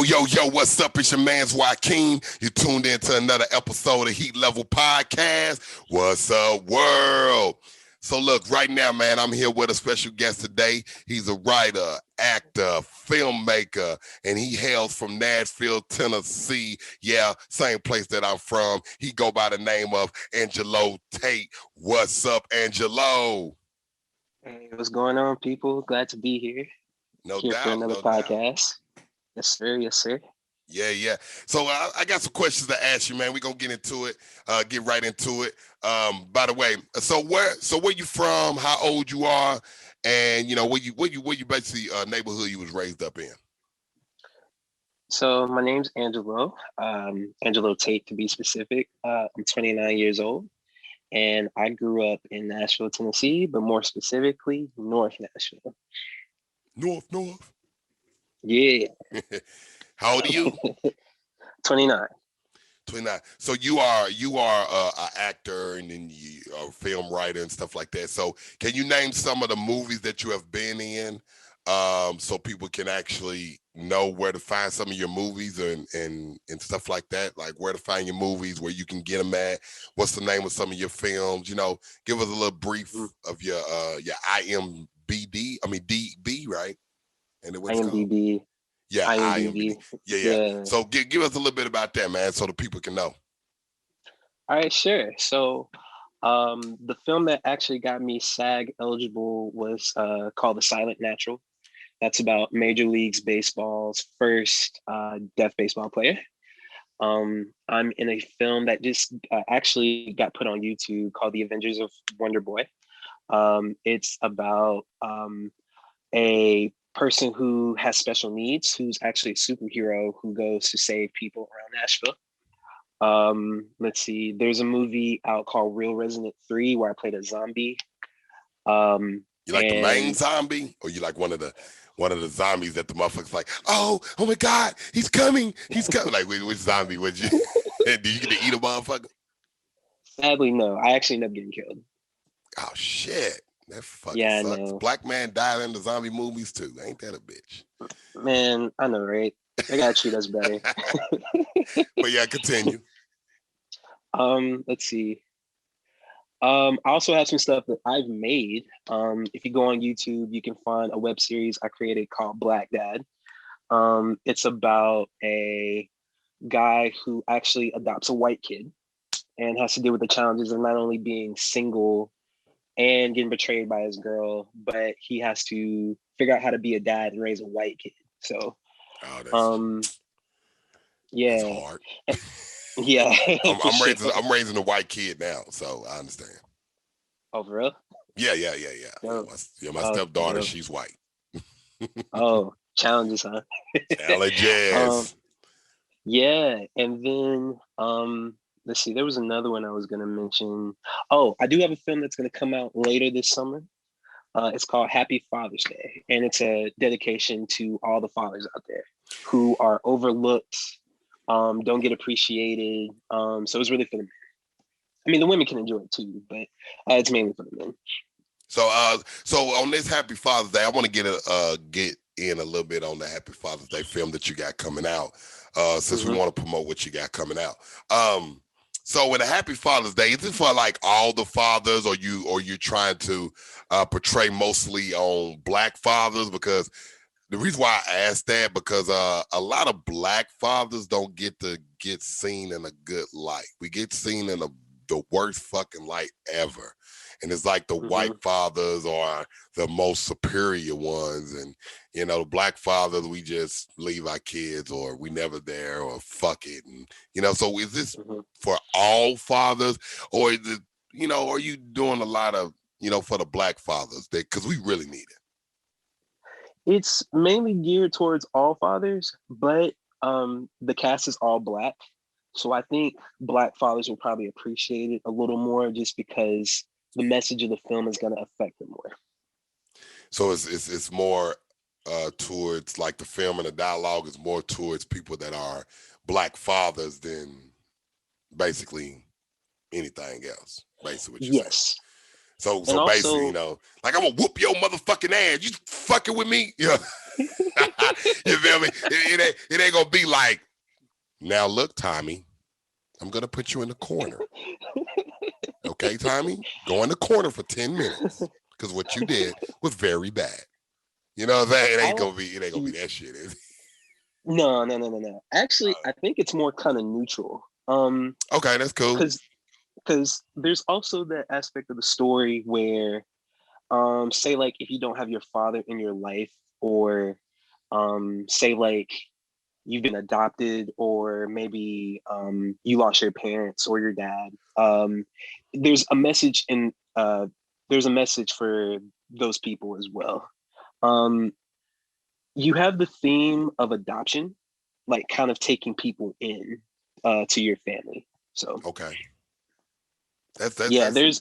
Yo, what's up? It's your man's Joaquin. You tuned in to another episode of Heat Level Podcast. What's up, world? So look, right now, man, I'm here with a special guest today. He's a writer, actor, filmmaker, and he hails from Nashville, Tennessee. Yeah, same place that I'm from. He go by the name of Angelo Tate. What's up, Angelo? Hey, what's going on, people? Glad to be here. No Here for doubt, another no doubt. podcast. Yes, sir. Yes, sir. Yeah. So I got some questions to ask you, man. We're gonna get into it, get right into it. By the way, so where you from, how old you are, and where you basically neighborhood you was raised up in. So my name's Angelo, Angelo Tate to be specific. I'm 29 years old, and I grew up in Nashville, Tennessee, but more specifically, North Nashville. North. Yeah. How old are you? 29. 29. So you are an actor and then you are a film writer and stuff like that. So can you name some of the movies that you have been in, so people can actually know where to find some of your movies and stuff like that, like where to find your movies, where you can get them at, what's the name of some of your films, give us a little brief of your DB, right? And then what's it called? IMDb. Yeah, IMDb. Yeah. Yeah. So give us a little bit about that, man, so the people can know. All right, sure. So the film that actually got me SAG eligible was called The Silent Natural. That's about Major League Baseball's first deaf baseball player. I'm in a film that just actually got put on YouTube called The Avengers of Wonder Boy. It's about a person who has special needs, who's actually a superhero who goes to save people around Nashville. Let's see, there's a movie out called Real Resident 3 where I played a zombie. You like the main zombie, or you like one of the zombies that the motherfuckers like, oh my God, he's coming. Like, which zombie would you? Did you get to eat a motherfucker? Sadly, no. I actually ended up getting killed. Oh shit. That fucking sucks. No. Black man died in the zombie movies too. Ain't that a bitch? Man, I know, right? They gotta treat us better. But yeah, continue. Let's see. I also have some stuff that I've made. If you go on YouTube, you can find a web series I created called Black Dad. It's about a guy who actually adopts a white kid and has to deal with the challenges of not only being single and getting betrayed by his girl, but he has to figure out how to be a dad and raise a white kid. So, yeah, that's hard. Yeah, I'm raising a white kid now, so I understand. Oh, for real? Yeah. My stepdaughter, she's white. Oh, challenges, huh? Challenges. Yeah, and then let's see, there was another one I was gonna mention. Oh, I do have a film that's gonna come out later this summer. It's called Happy Father's Day, and it's a dedication to all the fathers out there who are overlooked, don't get appreciated. So it's really for the men. I mean, the women can enjoy it too, but it's mainly for the men. So on this Happy Father's Day, I want to get in a little bit on the Happy Father's Day film that you got coming out, since we want to promote what you got coming out. So with a Happy Father's Day, is it for like all the fathers, or you're trying to portray mostly on Black fathers? Because the reason why I asked that, because a lot of Black fathers don't get seen in a good light. We get seen in the worst fucking light ever. And it's like the white fathers are the most superior ones. And, the Black fathers, we just leave our kids, or we never there, or fuck it. And, so is this for all fathers, or is it, are you doing a lot of, for the Black fathers, because we really need it? It's mainly geared towards all fathers, but the cast is all Black. So I think Black fathers will probably appreciate it a little more, just because the message of the film is going to affect them more. So it's more towards, like, the film and the dialogue is more towards people that are Black fathers than basically anything else. Basically, what you're saying. So And basically, also, like, I'm gonna whoop your motherfucking ass. You fucking with me? Yeah. You feel me? It ain't gonna be like, now look, Tommy, I'm gonna put you in the corner. Okay, Tommy? Go in the corner for 10 minutes. Because what you did was very bad. You know what I'm saying? I It ain't gonna be that shit, is it? no. Actually, I think it's more kind of neutral. Okay, that's cool. Because there's also that aspect of the story where, say like if you don't have your father in your life, or say like you've been adopted, or maybe you lost your parents or your dad. There's a message in there's a message for those people as well. Um, you have the theme of adoption, like kind of taking people in to your family. So Okay. That's yeah, there's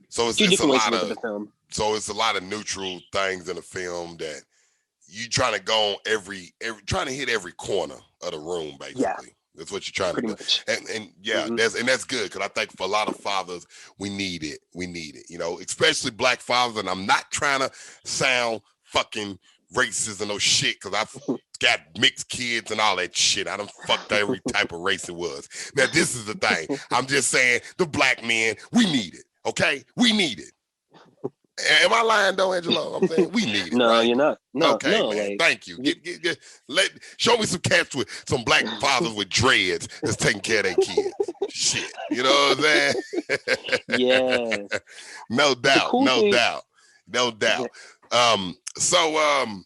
so two it's a different ways to lot look at of the film. neutral things in the film that you trying to go on every trying to hit every corner of the room, Yeah, basically. That's what you're trying to pretty do. much. And yeah, Hmm. that's good, because I think for a lot of fathers, we need it. We need it, especially black fathers. And I'm not trying to sound fucking racist and no shit, because I've got mixed kids and all that shit. I done fucked every type of race it was. Now, this is the thing. I'm just saying, the black men, we need it. Okay? We need it. Am I lying though, Angelo? I'm saying we need it, No, right? you're not. No, Okay, no, man. like Thank you. Show me some cats with some black fathers with dreads that's taking care of their kids. Shit. You know what I'm saying? yes. No The doubt. cool No thing, doubt. No yeah. doubt. Um, so um,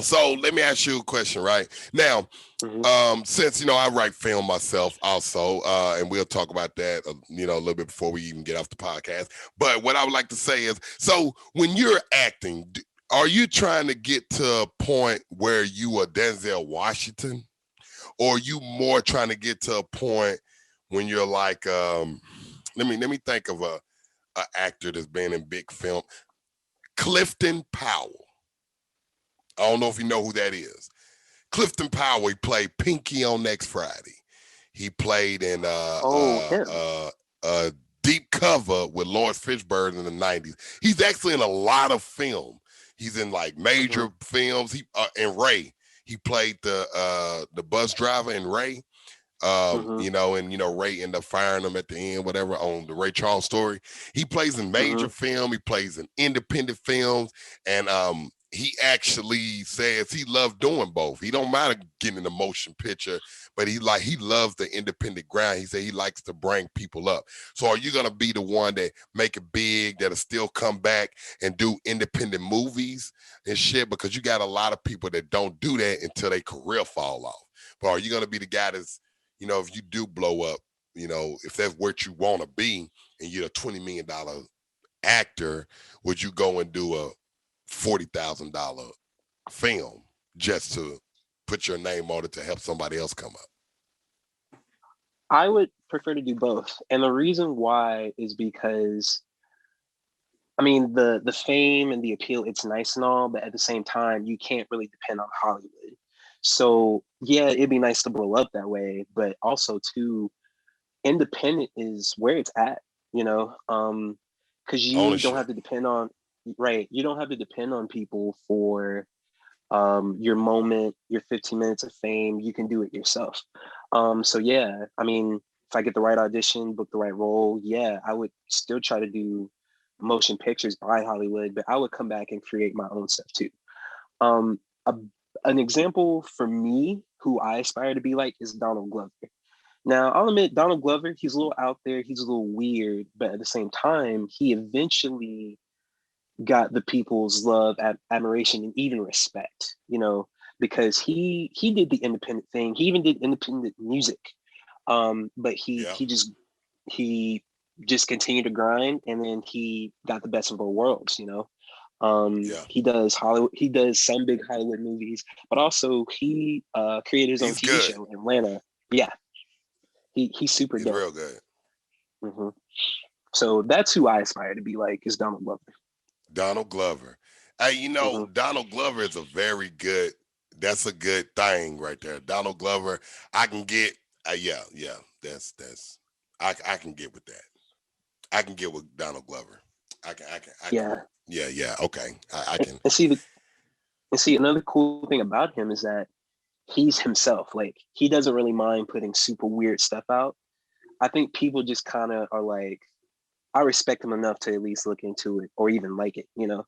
so let me ask you a question, right? Now, Hmm. since I write film myself also, and we'll talk about that a little bit before we even get off the podcast. But what I would like to say is, so when you're acting, are you trying to get to a point where you are Denzel Washington, or are you more trying to get to a point when you're like, let me think of a actor that's been in big film, Clifton Powell. I don't know if you know who that is. Clifton Powell, he played Pinky on Next Friday. He played in Oh, him. Deep Cover with Lawrence Fishburne in the 90s. He's actually in a lot of film. He's in like Hmm. major films. He in Ray. He played the bus driver in Ray. Hmm. Ray ended up firing him at the end, whatever, on the Ray Charles story. He plays in Hmm. major film. He plays in independent films, and he actually says he loves doing both. He don't mind getting in the motion picture, but he loves the independent grind. He said he likes to bring people up. So are you gonna be the one that make it big, that'll still come back and do independent movies and shit? Because you got a lot of people that don't do that until their career fall off. But are you gonna be the guy that's, if you do blow up, if that's what you want to be, and you're a $20 million actor, would you go and do a $40,000 film just to put your name on it to help somebody else come up? I would prefer to do both, and the reason why is because I mean the fame and the appeal, it's nice and all, but at the same time, you can't really depend on Hollywood. So yeah, it'd be nice to blow up that way, but also too, independent is where it's at, because you don't have Ownership. to depend on, right, you don't have to depend on people for your moment, your 15 minutes of fame. You can do it yourself. So yeah, I mean, if I get the right audition, book the right role, yeah, I would still try to do motion pictures by Hollywood, but I would come back and create my own stuff too. um a, an example for me who I aspire to be like is Donald Glover. Now, I'll admit, Donald Glover, he's a little out there, he's a little weird, but at the same time, he eventually got the people's love, admiration, and even respect, because he did the independent thing. He even did independent music. But Yeah. he just continued to grind, and then he got the best of both worlds, Yeah. He does Hollywood, he does some big Hollywood movies, but also he created his own He's TV good. show in Atlanta. Yeah, he's super He's dope. real good. Hmm. So that's who I aspire to be like, is Donald Glover. Donald Glover. Hey, Hmm. Donald Glover is that's a good thing right there. Donald Glover, I can get, yeah, that's, I can get with that. I can get with Donald Glover. I can. Yeah. Yeah. Okay, I can. And see another cool thing about him is that he's himself. Like he doesn't really mind putting super weird stuff out. I think people just kind of are like, I respect him enough to at least look into it or even like it, you know.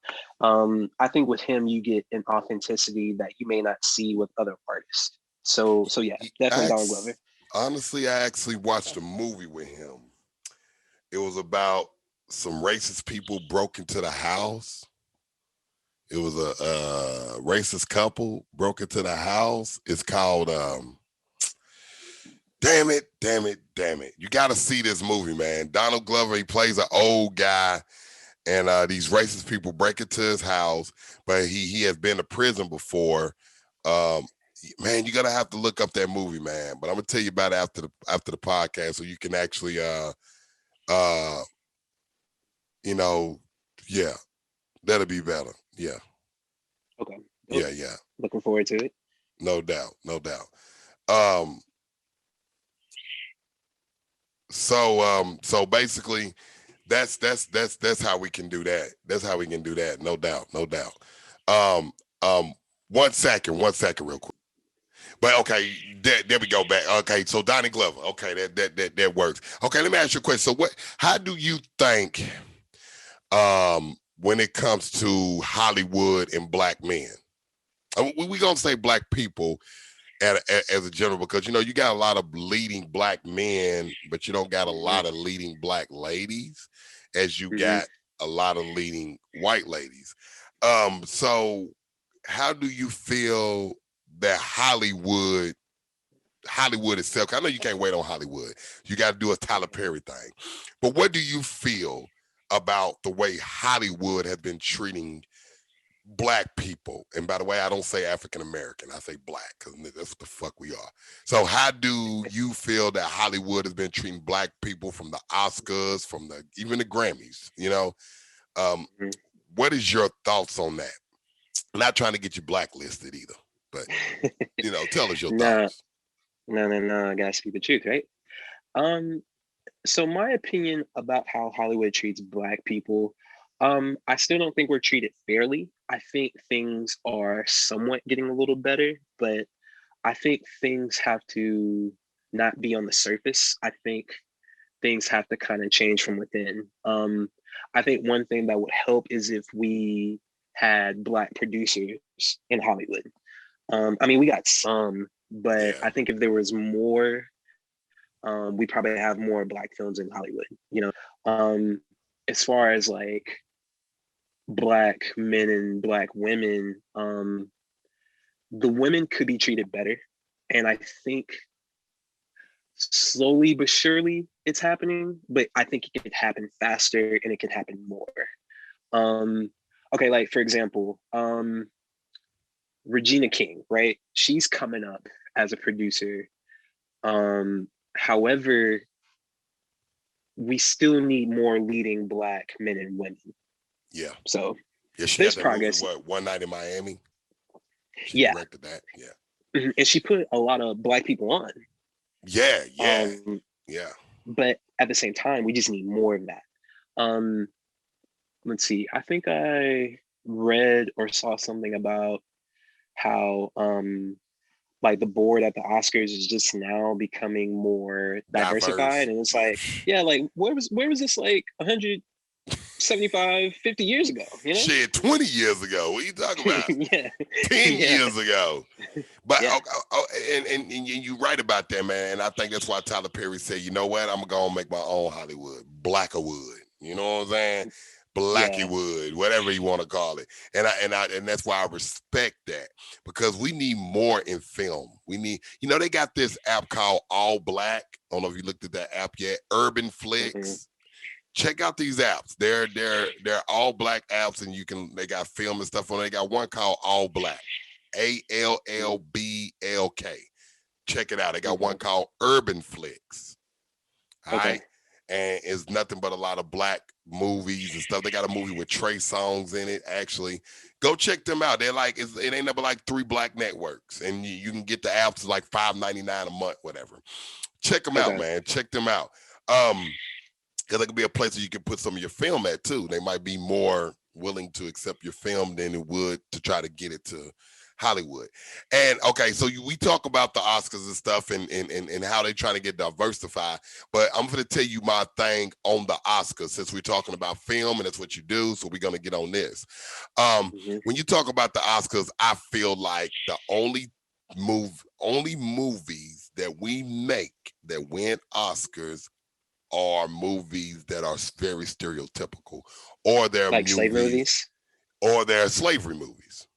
I think with him you get an authenticity that you may not see with other artists. So yeah, definitely Donald Glover. Honestly, I actually watched a movie with him. It was about some racist people broke into the house. It was a racist couple broke into the house. It's called damn it. You got to see this movie, man. Donald Glover, he plays an old guy, and these racist people break into his house, but he has been to prison before. Um, man, you're gonna have to look up that movie, man. But I'm gonna tell you about it after the podcast, so you can actually uh you know, yeah, that'll be better. Yeah, Okay. Well, yeah. looking forward to it. No doubt, no doubt. Um, so basically, that's how we can do that. That's how we can do that. No doubt, no doubt. Um, um, 1 second, real quick. But okay, there we go back. Okay, so Donnie Glover. Okay, that works. Okay, let me ask you a question. So how do you think when it comes to Hollywood and black men? We gonna say black people as a general, because you got a lot of leading black men, but you don't got a lot of leading black ladies, as you got a lot of leading white ladies. So how do you feel that Hollywood itself? I know you can't wait on Hollywood. You got to do a Tyler Perry thing. But what do you feel about the way Hollywood has been treating black people? And by the way, I don't say African American, I say black, because that's what the fuck we are. So how do you feel that Hollywood has been treating black people, from the Oscars, from even the Grammys? What is your thoughts on that? I'm not trying to get you blacklisted either, but tell us your Nah, thoughts. no. I gotta speak the truth, right? Um, so my opinion about how Hollywood treats Black people, I still don't think we're treated fairly. I think things are somewhat getting a little better, but I think things have to not be on the surface. I think things have to kind of change from within. I think one thing that would help is if we had Black producers in Hollywood. I mean, we got some, but Yeah. I think if there was more, we probably have more Black films in Hollywood. As far as like Black men and Black women, the women could be treated better, and I think slowly but surely it's happening. But I think it could happen faster and it can happen more. Um, okay, like for example, Regina King, right? She's coming up as a producer. However, we still need more leading Black men and women. Yeah. So Yeah, she got there's that movie, progress. One Night in Miami? She Yeah. directed that. Yeah. And she put a lot of Black people on. Yeah. Um, Yeah. but at the same time, we just need more of that. Um, let's see. I think I read or saw something about how like the board at the Oscars is just now becoming more diversified. Diverse. And it's like, yeah, like where was this like 175, 50 years ago, you know? Shit, 20 years ago. What are you talking about? Yeah. 10 Yeah. years ago. But Yeah. and you're right about that, man. And I think that's why Tyler Perry said, you know what? I'm gonna make my own Hollywood, Blackerwood. You know what I'm saying? Yeah. Blackywood, whatever you want to call it. And that's why I respect that, because we need more in film. We need, they got this app called All Black. I don't know if you looked at that app yet. Urban Flicks. Check out these apps. They're all black apps, and they got film and stuff on it. They got one called All Black, ALLBLK. Check it out. They got one called Urban Flicks. All right. Okay. And it's nothing but a lot of black movies and stuff. They got a movie with Trey Songz in it, actually. Go check them out. They're like, it ain't number like 3 black networks. And you can get the apps like $5.99 a month, whatever. Check them out, Okay. man. Check them out. because it could be a place where you can put some of your film at too. They might be more willing to accept your film than it would to try to get it to Hollywood. And okay, so we talk about the Oscars and stuff and how they trying to get diversified, but I'm going to tell you my thing on the Oscars since we're talking about film and that's what you do, so we're going to get on this. When you talk about the Oscars, I feel like the only movies that we make that win Oscars are movies that are very stereotypical, or they're Like slave movies, movies. or they're slavery movies.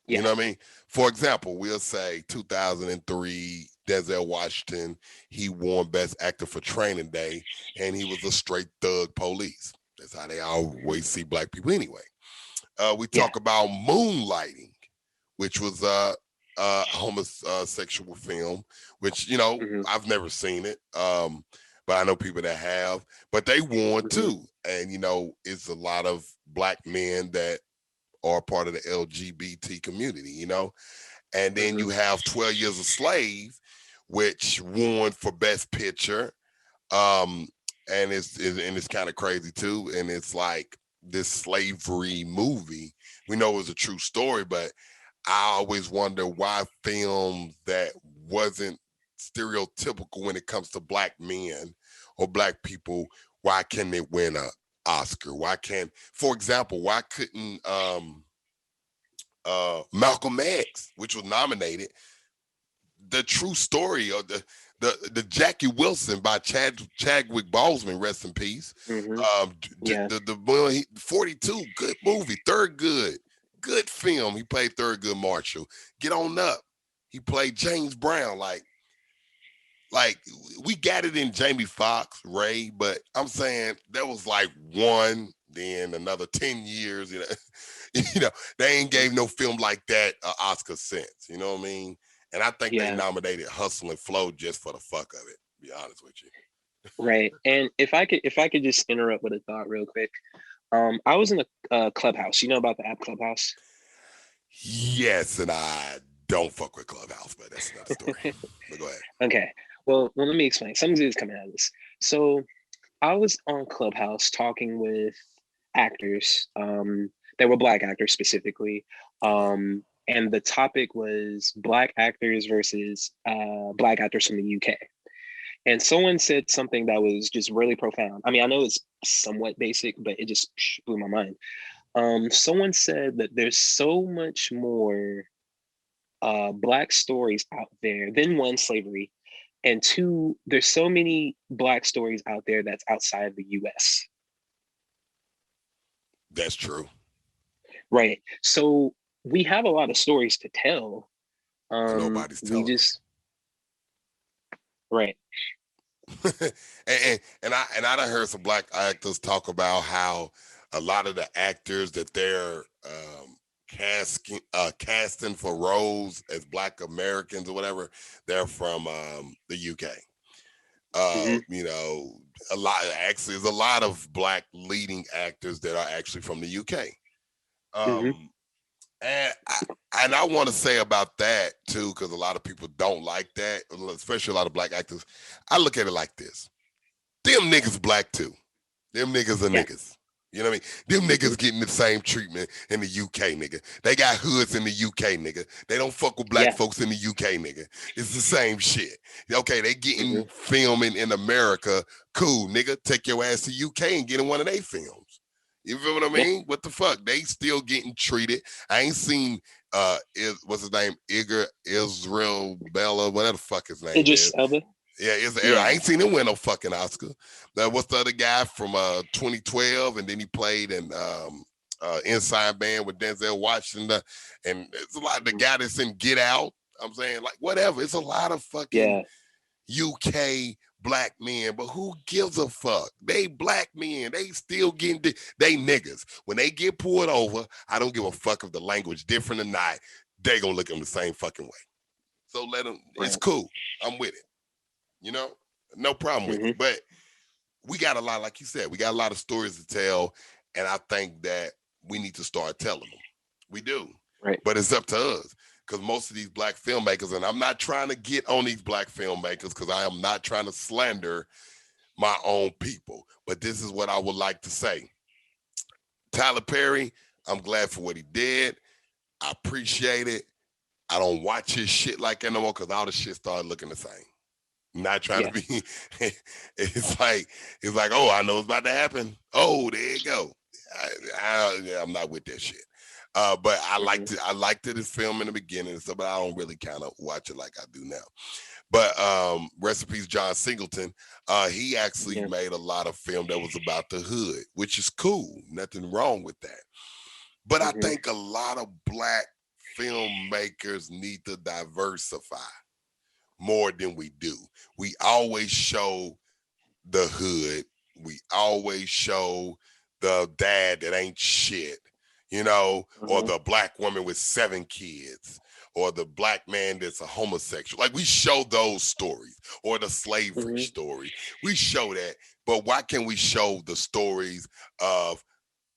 You Yeah. know what I mean? For example, we'll say 2003, Denzel Washington, he won Best Actor for Training Day, and he was a straight thug police. That's how they always see black people anyway. We Yeah. talk about Moonlighting, which was a homosexual film, which, you know, hmm I've never seen it. But I know people that have, but they won hmm too. And, you know, it's a lot of black men that are part of the LGBT community, you know? And then hmm you have 12 Years a Slave, which won for Best Picture. Um, and it's kind of crazy too. And it's like this slavery movie. We know it was a true story, but I always wonder why films that wasn't stereotypical when it comes to black men or black people, why can they win a Oscar? Why can't, for example, why couldn't Malcolm X, which was nominated, the true story of the Jackie Wilson by Chadwick Boseman, rest in peace. hmm Yeah. The boy 42, good movie, good film. He played Thurgood Marshall. Get on up. He played James Brown. Like we got it in Jamie Foxx, Ray, but I'm saying that was like one, then another 10 years, you know. You know, they ain't gave no film like that Oscar since, you know what I mean? And I think they Yeah. nominated Hustle and Flow just for the fuck of it, to be honest with you. Right. And if I could just interrupt with a thought real quick. I was in a Clubhouse. You know about the app Clubhouse? Yes, and I don't fuck with Clubhouse, but that's another story. But go ahead. Okay. Well, let me explain. Something is coming out of this. So I was on Clubhouse talking with actors. That were black actors specifically. Okay. And the topic was black actors versus black actors from the UK. And someone said something that was just really profound. I mean, I know it's somewhat basic, but it just blew my mind. Someone said that there's so much more black stories out there than one, slavery, and two, there's so many black stories out there that's outside the US. That's true. Right. So we have a lot of stories to tell. But nobody's We telling just right. them. And I done heard some black actors talk about how a lot of the actors that they're casting for roles as black Americans or whatever, they're from the UK. hmm You know, there's a lot of black leading actors that are actually from the UK. hmm Um, and I want to say about that too, because a lot of people don't like that, especially a lot of black actors. I look at it like this: them niggas black too. Them niggas are Yeah. niggas. You know what I mean? Them hmm niggas getting the same treatment in the UK, nigga. They got hoods in the UK, nigga. They don't fuck with black Yeah. folks in the UK, nigga. It's the same shit. Okay, they hmm getting filming in America. Cool, nigga. Take your ass to UK and get in one of their films. You feel what I Yeah. mean? What the fuck? They still getting treated. I ain't seen what's his name? Israel Bella, whatever the fuck his name Idris is. Elba. Yeah, I Yeah. ain't seen him win no fucking Oscar. Now, what's the other guy from 2012? And then he played in Inside Band with Denzel Washington. And it's a lot of the Mhm. guy that's in Get Out. I'm saying, like, whatever. It's a lot of fucking Yeah. UK black men, but who gives a fuck? They black men. They still getting, they niggas. When they get pulled over, I don't give a fuck if the language different or not. They gonna look at them the same fucking way. So let them, it's Right. cool. I'm with it. You know, no problem with it. hmm But we got a lot, like you said, we got a lot of stories to tell, and I think that we need to start telling them. We do, Right. but it's up to us because most of these black filmmakers, and I'm not trying to get on these black filmmakers because I am not trying to slander my own people. But this is what I would like to say. Tyler Perry, I'm glad for what he did. I appreciate it. I don't watch his shit like that no more because all the shit started looking the same. Not trying to Yeah. be. it's like oh, I know it's about to happen. Oh, there you go. I'm not with that shit. But I liked it as film in the beginning and stuff, but I don't really kind of watch it like I do now. But rest in peace, John Singleton. He actually Yeah. made a lot of film that was about the hood, which is cool. Nothing wrong with that. But I Mm-hmm. think a lot of black filmmakers need to diversify more than we do. We always show the hood. We always show the dad that ain't shit, or Mm-hmm. the black woman with 7 kids, or the black man that's a homosexual. Like, we show those stories, or the slavery Mm-hmm. story. We show that, but why can't we show the stories of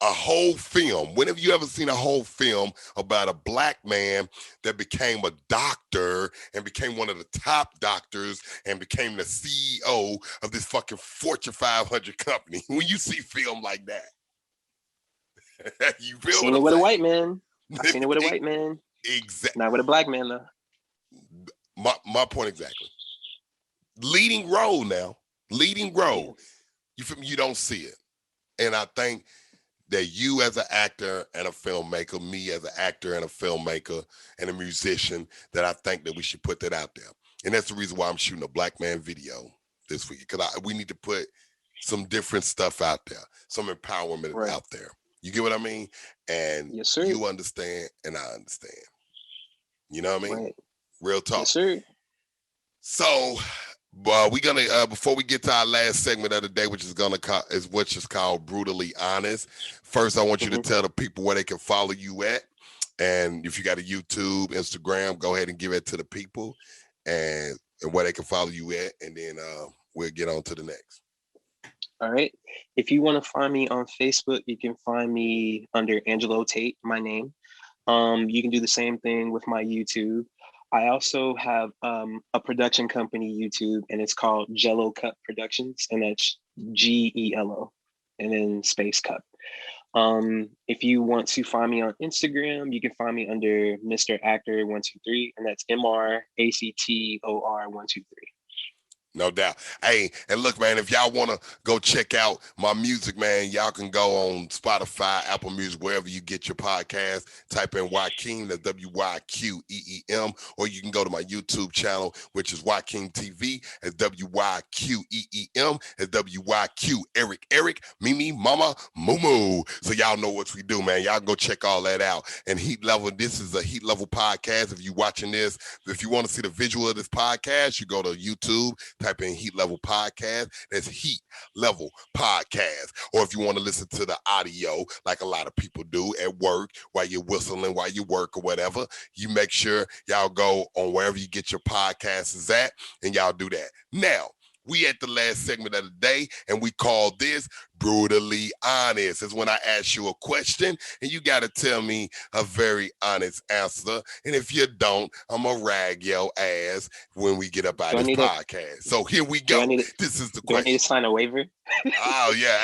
a whole film? When have you ever seen a whole film about a black man that became a doctor and became one of the top doctors and became the CEO of this fucking Fortune 500 company? When you see film like that, you I feel what seen I'm it with a saying? white man. I seen it with a white man. Exactly. Not with a black man though. My point exactly. Leading role now, leading Yeah. role. You don't see it, and I think that you as an actor and a filmmaker, me as an actor and a filmmaker and a musician, that I think that we should put that out there. And that's the reason why I'm shooting a Black Man video this week, because we need to put some different stuff out there, some empowerment Right. out there. You get what I mean? And Yes, sir. you understand and I understand. You know what I mean? Right. Real talk. Yes, sir. So, we're gonna before we get to our last segment of the day, which is called Brutally Honest. First, I want you to Mm-hmm. tell the people where they can follow you at, and if you got a YouTube, Instagram, go ahead and give it to the people, and where they can follow you at, and then we'll get on to the next. All right. If you want to find me on Facebook, you can find me under Angelo Tate, my name. You can do the same thing with my YouTube. I also have a production company YouTube, and it's called Jello Cup Productions, and that's GELO, and then space cup. If you want to find me on Instagram, you can find me under Mr. Actor 123, and that's MrActor123. No doubt. Hey, and look, man, if y'all want to go check out my music, man, y'all can go on Spotify, Apple Music, wherever you get your podcast. Type in Joaquin, that's WYQEEM, or you can go to my YouTube channel, which is Joaquin TV, as WYQEEM, as WYQ Eric, Mimi, Mama, Moo. So y'all know what we do, man. Y'all can go check all that out. And Heat Level, this is a Heat Level podcast. If you're watching this, if you want to see the visual of this podcast, you go to YouTube, type in Heat Level Podcast. That's Heat Level Podcast. Or if you want to listen to the audio, like a lot of people do at work, while you're whistling, while you work or whatever, you make sure y'all go on wherever you get your podcasts is at, and y'all do that. Now, we at the last segment of the day, and we call this Brutally Honest. It's when I ask you a question, and you got to tell me a very honest answer. And if you don't, I'm going to rag your ass when we get up out Do I of this need to podcast. So here we do go. I need to This is the do I need question. to sign a waiver? Oh, yeah.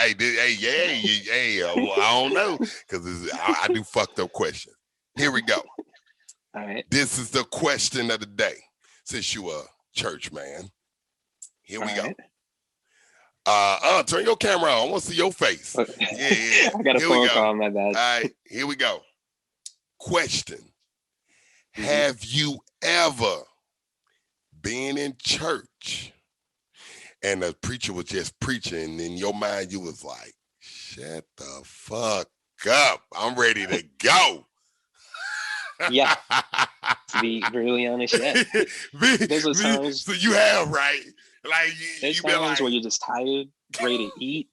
Well, I don't know, because I do fucked up questions. Here we go. All right. This is the question of the day. Since you a church man, here we go. Turn your camera on. I want to see your face. Yeah. I got a Here we phone go. call, my bad. All right, here we go. Question. Have you ever been in church and the preacher was just preaching, and in your mind you was like, shut the fuck up. I'm ready to go. Yeah. To be brutally honest, yeah. There's those times. So you have, right? Like There's you been times like, where you're just tired, ready to eat.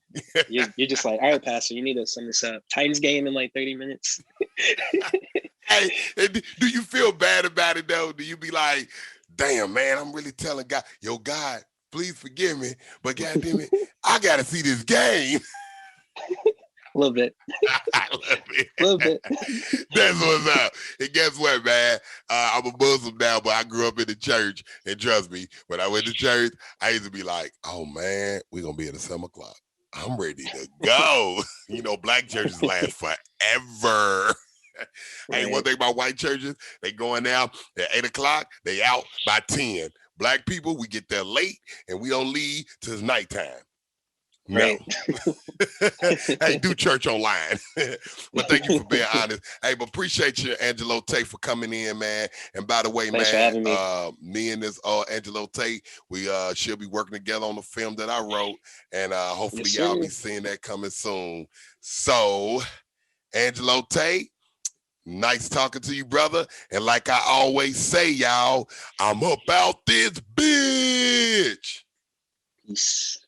You're just like, all right, Pastor, you need to sum this up. Titans game in like 30 minutes. hey, do you feel bad about it though? Do you be like, damn, man, I'm really telling God, yo, God, please forgive me, but goddamn it, I gotta see this game. A little bit. I love it. A little bit. That's what's up. And guess what, man? I'm a Muslim now, but I grew up in the church. And trust me, when I went to church, I used to be like, oh, man, we're going to be at 7 o'clock. I'm ready to go. Black churches last forever. Hey, one thing about white churches, they going out at 8 o'clock, they out by 10. Black people, we get there late and we don't leave till it's nighttime. No. Right. Hey, do church online. But thank you for being honest. Hey, but appreciate you, Angelo Tate, for coming in, man. And by the way, Thanks man, for having me. me and this Angelo Tate, we should be working together on the film that I wrote. And hopefully Yes, y'all sir. be seeing that coming soon. So, Angelo Tate, nice talking to you, brother. And like I always say, y'all, I'm about this bitch. Peace.